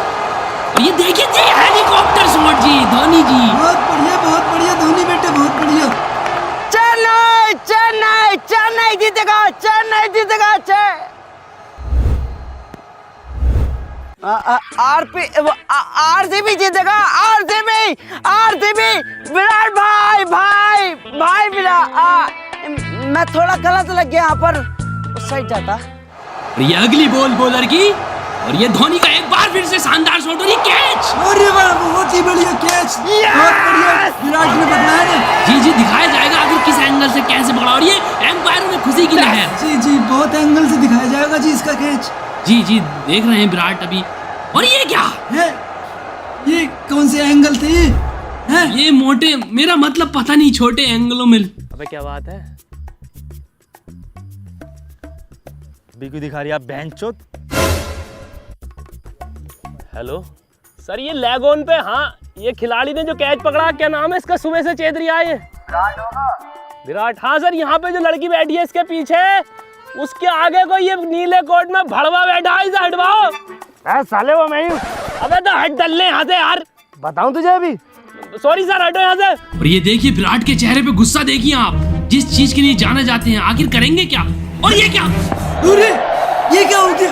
और ये देखिए जी, हेलीकॉप्टर शॉट जी, धोनी जी। बहुत बढ़िया धोनी बेटे, बहुत बढ़िया। चेन्नई चेन्नई चेन्नई जीतेगा, चेन्नई जीतेगा। आरसीबी जीतेगा, आरसीबी। विराट भाई विराट। मैं थोड़ा गलत लग गया यहाँ पर, उस साइड जाता। ये अगली बॉल बॉलर की, और ये धोनी का एक बार फिर से शानदार शॉट और ये कैच। अरे वाह, बहुत ही बढ़िया कैच, बहुत बढ़िया विराट ने पकड़ा है। जी जी, दिखाया जाएगा आखिर किस एंगल से कैसे पकड़ा, और ये एम्पायर में खुशी की लहर। जी जी, बहुत एंगल से दिखाया जाएगा जी इसका कैच। जी जी, देख रहे हैं विराट अभी। और ये क्या है, ये कौन से एंगल थे ये? हैं? ये मोटे, मेरा मतलब पता नहीं, छोटे एंगलों में। अबे क्या बात है, अभी क्यों दिखा रही है आप बेंचोद? हेलो सर, ये लेग ऑन पे, हाँ ये खिलाड़ी ने जो कैच पकड़ा, क्या नाम है इसका, सुबह से चेत रहा है विराट। हाँ सर, यहाँ पे जो लड़की बैठी है इसके पीछे, उसके आगे को ये नीले कोट में भड़वा बैठा है, इसे हटवाओ। साले वो मैं हूँ। अबे तो हट डलने यहाँ से यार। बताऊं तुझे अभी? सॉरी सर, हटो यहाँ से। और ये देखिए विराट के चेहरे पे गुस्सा देखिए आप, जिस चीज के लिए जाना जाते हैं आखिर करेंगे क्या। और ये क्या, अरे ये क्या हो गया?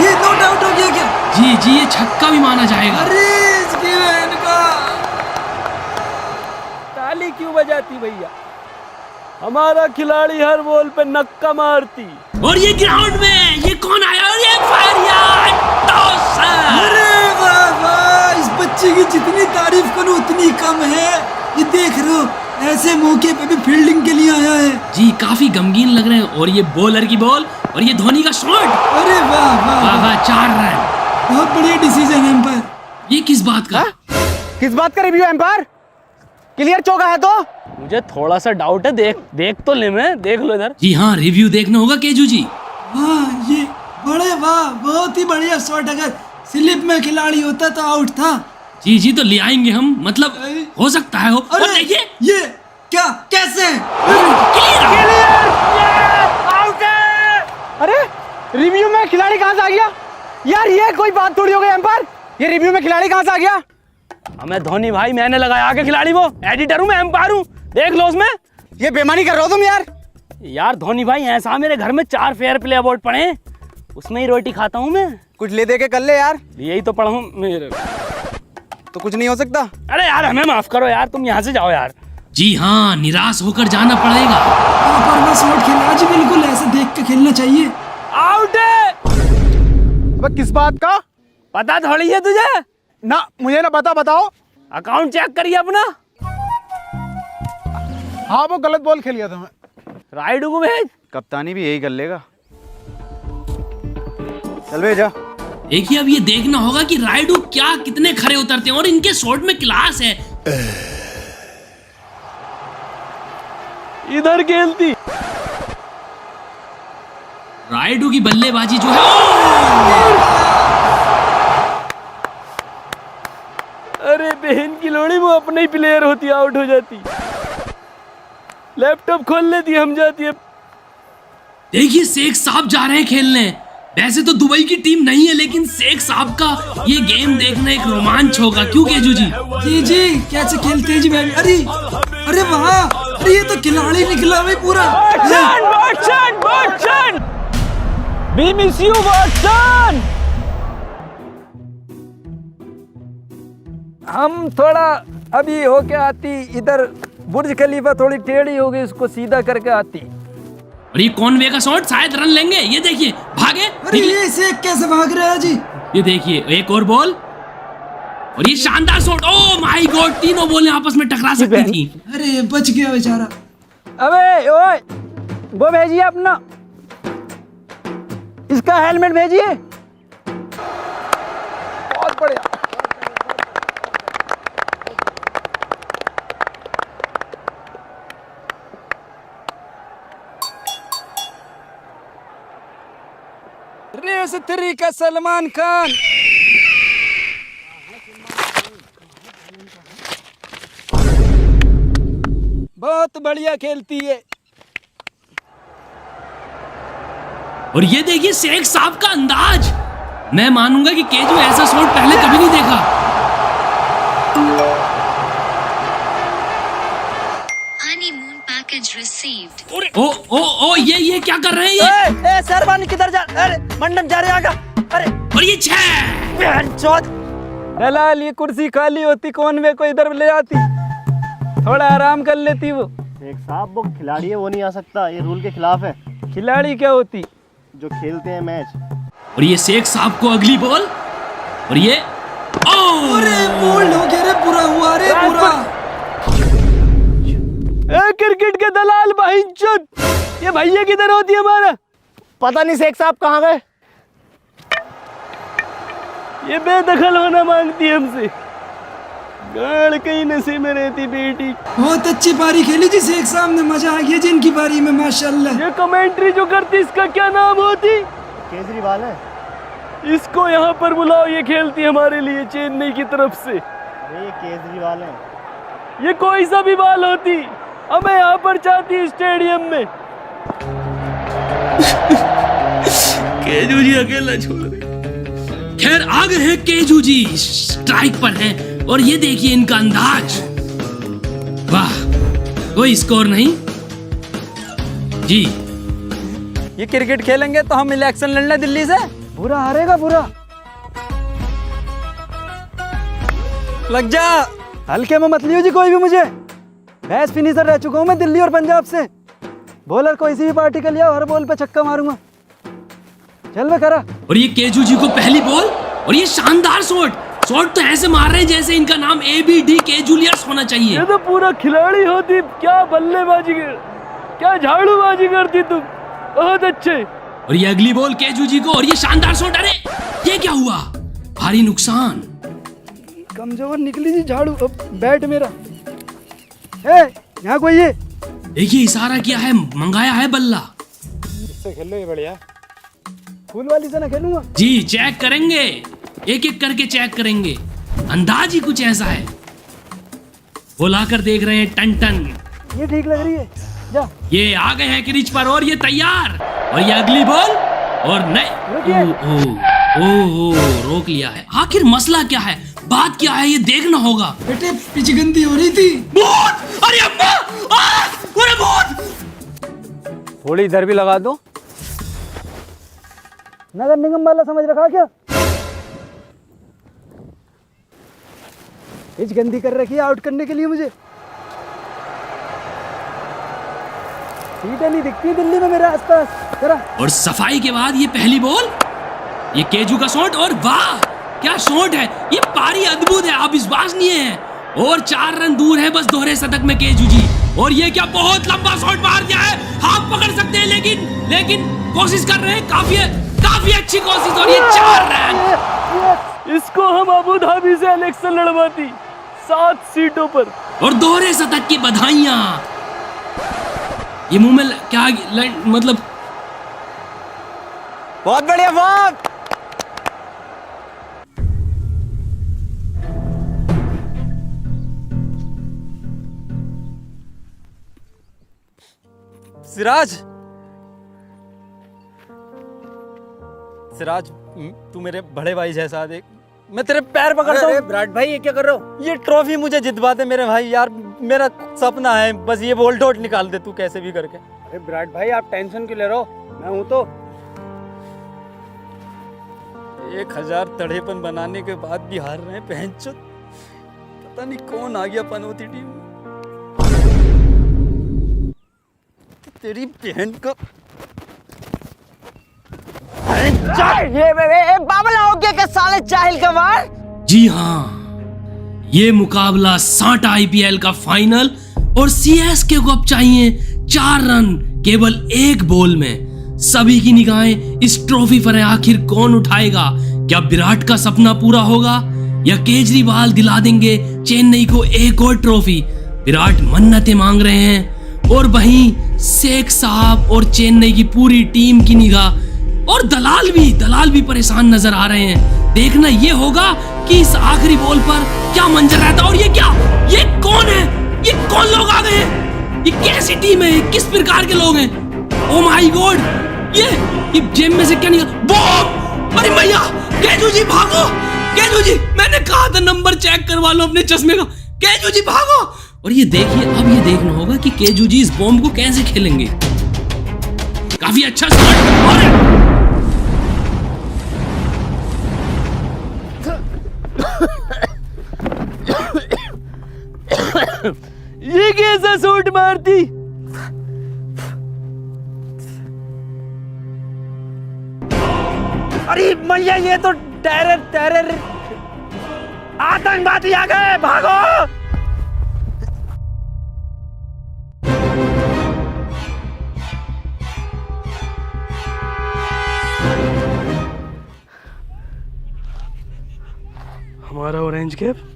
ये नॉट आउट हो गया क्या? जी जी, ये छक्का भी माना जाएगा। अरे इसकी बहन का। ताली क्यों बजाती भैया, हमारा खिलाड़ी हर बॉल पे नक्का मारती। और ये ग्राउंड में ये कौन आया, और ये फायर यार, अरे वाह वाह, इस बच्चे की जितनी तारीफ करूं उतनी कम है। ये देख रहे हो, ऐसे मौके पे भी फील्डिंग के लिए आया है। जी, काफी गमगीन लग रहे हैं। और ये बॉलर की बॉल, और ये धोनी का शॉट। अरे वाह वाह वाह वाह, 4 रन, बहुत बढ़िया डिसीजन एम्पायर। ये किस बात का? किस बात का रिव्यू एम्पायर? क्लियर चौका है तो? मुझे थोड़ा सा डाउट है, देख तो ले, मैं देख लो इधर। जी हाँ, रिव्यू देखना होगा केजू जी। हाँ, ये बड़े वाह, बहुत ही बढ़िया शॉट। अगर स्लिप में खिलाड़ी होता तो आउट था। जी जी, तो ले आएंगे हम, मतलब हो सकता है हो। और अरे देखिए ये क्या, कैसे? अरे रिव्यू में खिलाड़ी कहाँ से आ गया यार? ये कोई बात थोड़ी हो गई एम्पायर, ये रिव्यू में खिलाड़ी कहाँ से आ गया? हमें धोनी भाई, मैंने लगाया आके खिलाड़ी, वो एडिटर हूँ मैं, एम्पायर हूँ, देख लो उसमें। ये बेईमानी कर रहे हो तुम यार। यार धोनी भाई, ऐसा मेरे घर में 4 फेयर प्ले अवार्ड पड़े हैं, उसमें ही रोटी खाता हूँ मैं। कुछ ले दे के कर ले यार। यही तो पढ़ा हूँ मेरे। तो कुछ नहीं हो सकता? अरे यार हमें माफ करो यार, तुम यहाँ से जाओ यार। जी हाँ, निराश होकर जाना पड़ेगा। पर शॉट खेला जी, बिल्कुल ऐसे देख के खेलना चाहिए। आउट है। अब किस बात का पता थोड़ी है तुझे ना? मुझे ना पता, बताओ। अकाउंट चेक करिए अपना। हाँ, वो गलत बॉल खेल गया था मैं। राइड को भेज। कप्तानी भी यही कर लेगा। चल भेजा। देखिए, अब ये देखना होगा कि राइडू क्या कितने खरे उतरते हैं, और इनके शॉट में क्लास है। इधर खेलती राइडू की बल्लेबाजी जो है, अरे बहन की लोड़ी, वो अपने ही प्लेयर होती, आउट हो जाती, लैपटॉप खोल लेती, हम जाती है। देखिए शेख साहब जा रहे हैं खेलने। वैसे तो दुबई की टीम नहीं है, लेकिन शेख साहब का ये गेम देखना एक रोमांच होगा, क्यों केजू जी? जी जी, कैसे खेलते हैं जी मैम। अरे अरे वाह, अरे ये तो खिलाड़ी निकला भाई पूरा। We miss you, Watson! हम थोड़ा अभी होके आती, इधर बुर्ज खलीफा थोड़ी टेढ़ी हो गई, उसको सीधा करके आती। और ये कॉनवे का शॉट, शायद रन लेंगे। ये देखिए भागे। अरे ये शेख कैसे भाग रहा है जी? ये देखिए एक और बॉल, और ये शानदार शॉट। ओह माय गॉड, तीनों बॉलें आपस में टकरा सकती थी। अरे बच गया बेचारा। अबे ओए, वो भेजिए अपना, इसका हेलमेट भेजिए। बहुत बढ़िया। रेस 3 का सलमान खान। बहुत बढ़िया खेलती है। और ये देखिए शेख साहब का अंदाज, मैं मानूंगा कि केजू ऐसा शॉट पहले कभी नहीं देखा। Honeymoon package received. Oh oh oh, ये क्या कर रहे हैं ये? सरबानी किधर जा? अरे मंडन जा रहे आगा। अरे और ये 6। दलाल, ये कुर्सी खाली होती कॉनवे को इधर ले आती, थोड़ा आराम कर लेती। वो एक साहब, वो खिलाड़ी है, वो नहीं आ सकता, ये रूल के खिलाफ है। खिलाड़ी क्या होती? जो खेलते हैं मैच। और ये शेख साहब को अगली बॉल और ये अरे बोल्ड हो गया रे, पूरा हुआ रे पूरा। क्रिकेट के दलाल भाईचोद, ये भैया किधर होती है हमारा? पता नहीं शेख साहब कहाँ गए। ये बेदखल होना मांगती है हमसे। गाड़ कहीं नशे में रहती बेटी। बहुत अच्छी पारी खेली जी शेख साहब ने, मजा आ गया जी इनकी पारी में माशाल्लाह। ये कमेंट्री जो करती इसका क्या नाम होती? केजरीवाल है। इसको यहाँ पर बुलाओ, ये खेलती हमारे लिए चेन्नई की तरफ से। ये केजरीवाल है। ये कोई सा भी बाल होती, हमें यहाँ पर चाहती स्टेडियम में। केजू जी अकेला छोड़ दे। खैर आ गए हैं केजू जी, स्ट्राइक पर हैं और ये देखिए इनका अंदाज। वाह, कोई स्कोर नहीं जी। ये क्रिकेट खेलेंगे तो हम इलेक्शन लड़ने दिल्ली से। बुरा हारेगा बुरा। लग जा। हल्के में मत लियो जी कोई भी मुझे। मैच फिनिशर रह चुका हूँ मैं दिल्ली और पंजाब से। बॉलर कोई सी भी पार्टी का लिया, हर बॉल पे छक्का मारूंगा। चल बे करा। और ये केजू जी को पहली बॉल और ये शानदार शॉट तो ऐसे मार रहे हैं जैसे इनका नाम ABD केजूलियर्स होना चाहिए। ये तो पूरा खिलाड़ी होती, क्या बल्लेबाजी, क्या झाड़ूबाजी करती तुम, बहुत अच्छे। और ये अगली बॉल केजू जी को और ये शानदार शॉट। अरे ये क्या हुआ? भारी नुकसान। कमजोर निकली जी झाड़ू। अब बैट मेरा है यहाँ कोई। ये देखिए इशारा किया है, मंगाया है बल्ला। इससे खेल लो, ये बढ़िया। फूल वाली से ना खेलूंगा जी। चेक करेंगे, एक एक करके चेक करेंगे। अंदाज ही कुछ ऐसा है। वो लाकर देख रहे हैं टन टन। ये ठीक लग रही है, जा। ये आ गए हैं क्रीज पर और ये तैयार। और ये अगली बॉल और नहीं। ओ रोक लिया है। आखिर मसला क्या है, बात क्या है, ये देखना होगा। बेटे पिच गंदी हो रही थी। भूत! अरे अम्मा! अरे भूत! थोड़ी इधर भी लगा दो। नगर निगम वाला समझ रखा क्या? पिच गंदी कर रखी है आउट करने के लिए मुझे। सीटें नहीं दिखती दिल्ली में मेरे आसपास। जरा। और सफाई के बाद ये पहली बॉल, ये केजू का शॉट और वाह क्या शॉट है। ये पारी अद्भुत है, आप विश्वास नहीं है। और 4 रन दूर है बस दोहरे शतक में केजू जी। और ये क्या बहुत लंबा शॉट मार दिया है। हाथ पकड़ सकते हैं लेकिन कोशिश कर रहे हैं। काफी अच्छी कोशिश। और ये 4 रन। इसको हम अबू धाबी से इलेक्शन लड़वाती 7 सीटों पर। और दोहरे शतक की बधाइयां। ये मुंह में क्या मतलब। बहुत बढ़िया, बहुत। सिराज, तू मेरे बड़े भाई जैसा देख, मैं तेरे पैर पकड़ता हूँ। विराट भाई ये क्या कर रहे हो? ये ट्रॉफी मुझे जितवा दे मेरे भाई यार, मेरा सपना है बस। ये बॉल डॉट निकाल दे तू कैसे भी करके। अरे विराट भाई आप टेंशन क्यों ले रहे हो, मैं हूं तो। 1000 तड़ेपन बनाने के बाद भी हार रहे हैं पहनचोद। पता नहीं कौन आ गया पनौती टीम में। तेरी बहन को ये बाबला हो गया क्या साले जाहिल का वार। जी हाँ, ये मुकाबला साटा IPL का फाइनल और CSK को अब चाहिए 4 रन केवल 1 बॉल में। सभी की निगाहें इस ट्रॉफी पर है। आखिर कौन उठाएगा? क्या विराट का सपना पूरा होगा या केजरीवाल दिला देंगे चेन्नई को एक और ट्रॉफी? विराट मन्नतें मांग रहे हैं और वहीं शेख साहब और चेन्नई की पूरी टीम की निगाह और दलाल भी परेशान नजर आ रहे हैं। देखना ये होगा कि इस आखिरी बॉल पर क्या मंजर रहता है। और ये क्या, ये कौन है, ये कौन लोग आ गए हैं, ये कैसी टीम है, किस प्रकार के लोग हैं? ओ माय गॉड, ये जेब में से क्या निकल बॉम। अरे भैया केजू जी भागो, केजू जी मैंने कहा था नंबर चेक करवा लो अपने चश्मे का। केजू जी भागो। और ये देखिए, अब ये देखना होगा कि केजू जी इस बॉम्ब को कैसे खेलेंगे। काफी अच्छा शॉट। और ये कैसा शॉट मारती। अरे मैया ये तो टेरर आतंकवादी आ गए, भागो। हमारा ऑरेंज कैप।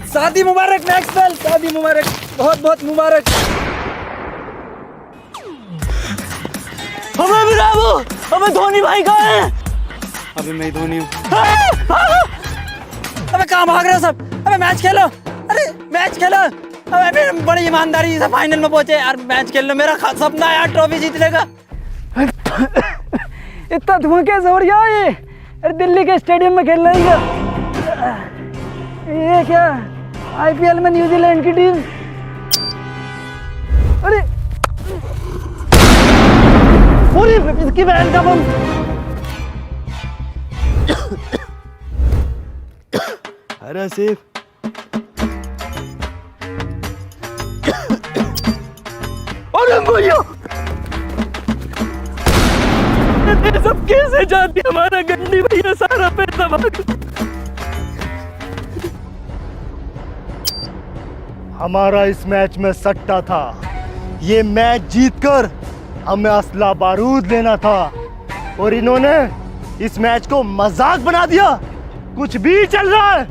शादी मुबारक मैक्सवेल, शादी मुबारक, बहुत बहुत मुबारक। हमें भी राबू, हमें धोनी भाई कहाँ है? अभी मैं धोनी हूँ। अबे कहाँ भाग रहे हो सब? अबे मैच खेलो, अरे मैच खेलो। अबे बड़ी ईमानदारी से फाइनल में पहुंचे यार, मैच खेल लो। मेरा सपना है यार ट्रॉफी जीतने का। इतना धुआं कैसे हो रहा है ये? अरे दिल्ली के स्टेडियम में खेल रही है ये क्या? आईपीएल में न्यूजीलैंड की टीम। अरे पूरी इसकी बहन का बम। अरे सेफ। अरे भैया ये सब कैसे जाती? हमारा गंडी भैया सारा पैसा भाग। हमारा इस मैच में सट्टा था। ये मैच जीतकर हमें असला बारूद लेना था और इन्होंने इस मैच को मजाक बना दिया। कुछ भी चल रहा है।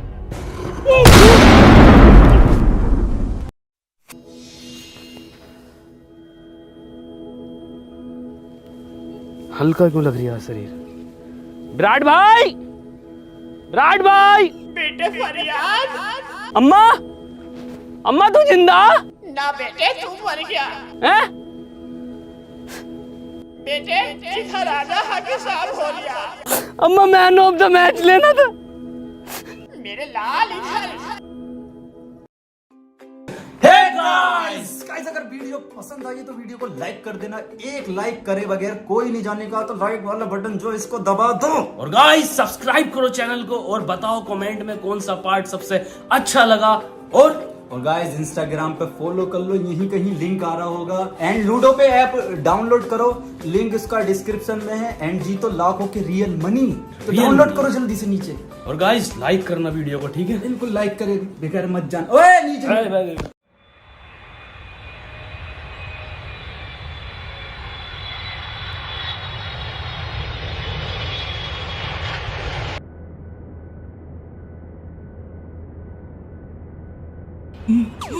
हल्का क्यों लग रही है शरीर? विराट भाई, विराट भाई, बेटे फरियाद। अम्मा, अम्मा तू जिंदा? ना बेटे तू मर गया। हैं? बेटे सीधा राजा हाकिम साहब हो गया। अम्मा मैन ऑफ द मैच लेना था। मेरे लाल इधर। गाइस अगर वीडियो पसंद आई तो वीडियो को लाइक कर देना। एक लाइक करे बगैर कोई नहीं जाने का, तो लाइक वाला बटन जो इसको दबा दो। और गाइस सब्सक्राइब करो चैनल को और बताओ कमेंट में कौन सा पार्ट सबसे अच्छा लगा। और गाइस इंस्टाग्राम पे फॉलो कर लो, यहीं कहीं लिंक आ रहा होगा। एंड लूडो पे ऐप डाउनलोड करो, लिंक इसका डिस्क्रिप्शन में है। एंड जीतो लाखों के रियल मनी, तो डाउनलोड करो जल्दी से नीचे। और गाइस लाइक करना वीडियो को, ठीक है? बिल्कुल लाइक करे बेकार मत जान। ओए नीचे Mm-hmm.